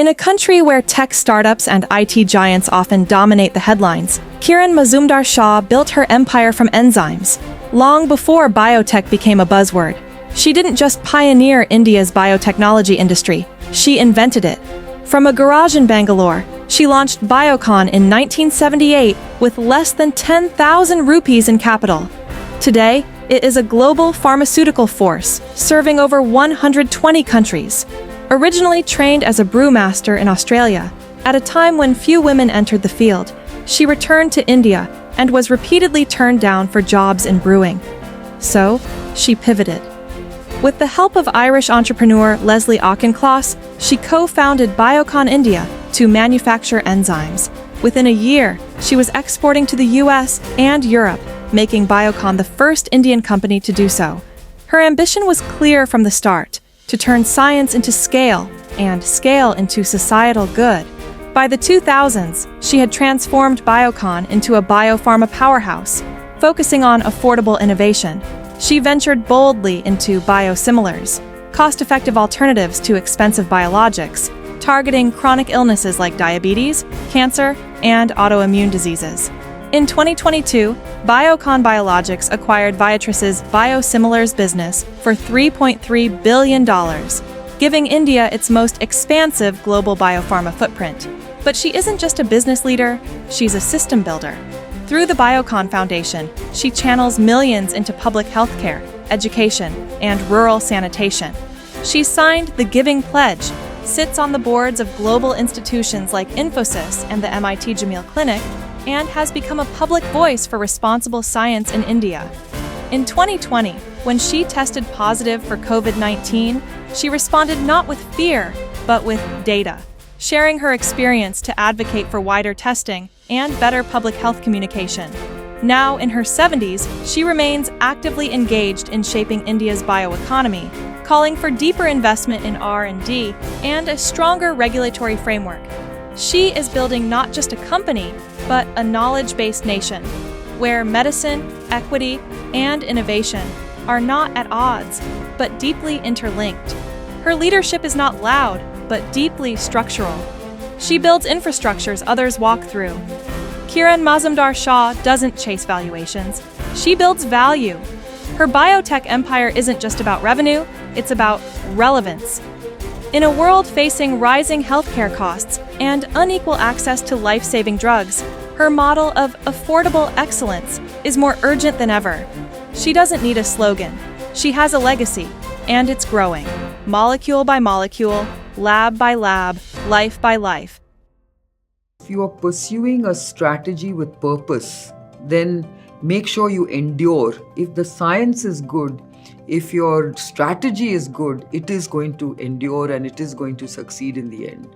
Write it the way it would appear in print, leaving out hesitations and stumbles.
In a country where tech startups and IT giants often dominate the headlines, Kiran Mazumdar-Shaw built her empire from enzymes. Long before biotech became a buzzword, she didn't just pioneer India's biotechnology industry, she invented it. From a garage in Bangalore, she launched Biocon in 1978 with less than 10,000 rupees in capital. Today, it is a global pharmaceutical force, serving over 120 countries. Originally trained as a brewmaster in Australia, at a time when few women entered the field, she returned to India and was repeatedly turned down for jobs in brewing. So, she pivoted. With the help of Irish entrepreneur Leslie Auchincloss, she co-founded Biocon India to manufacture enzymes. Within a year, she was exporting to the US and Europe, making Biocon the first Indian company to do so. Her ambition was clear from the start: to turn science into scale, and scale into societal good. By the 2000s, she had transformed Biocon into a biopharma powerhouse, focusing on affordable innovation. She ventured boldly into biosimilars, cost-effective alternatives to expensive biologics, targeting chronic illnesses like diabetes, cancer, and autoimmune diseases. In 2022, Biocon Biologics acquired Viatris's biosimilars business for $3.3 billion, giving India its most expansive global biopharma footprint. But she isn't just a business leader, she's a system builder. Through the Biocon Foundation, she channels millions into public healthcare, education, and rural sanitation. She signed the Giving Pledge, sits on the boards of global institutions like Infosys and the MIT Jameel Clinic, and has become a public voice for responsible science in India. In 2020, when she tested positive for COVID-19, she responded not with fear, but with data, sharing her experience to advocate for wider testing and better public health communication. Now, in her 70s, she remains actively engaged in shaping India's bioeconomy, calling for deeper investment in R&D and a stronger regulatory framework. She is building not just a company, but a knowledge-based nation, where medicine, equity, and innovation are not at odds, but deeply interlinked. Her leadership is not loud, but deeply structural. She builds infrastructures others walk through. Kiran Mazumdar-Shaw doesn't chase valuations. She builds value. Her biotech empire isn't just about revenue, it's about relevance. In a world facing rising healthcare costs and unequal access to life-saving drugs, her model of affordable excellence is more urgent than ever. She doesn't need a slogan. She has a legacy, and it's growing. Molecule by molecule, lab by lab, life by life. If you are pursuing a strategy with purpose, then make sure you endure. If the science is good, if your strategy is good, it is going to endure and it is going to succeed in the end.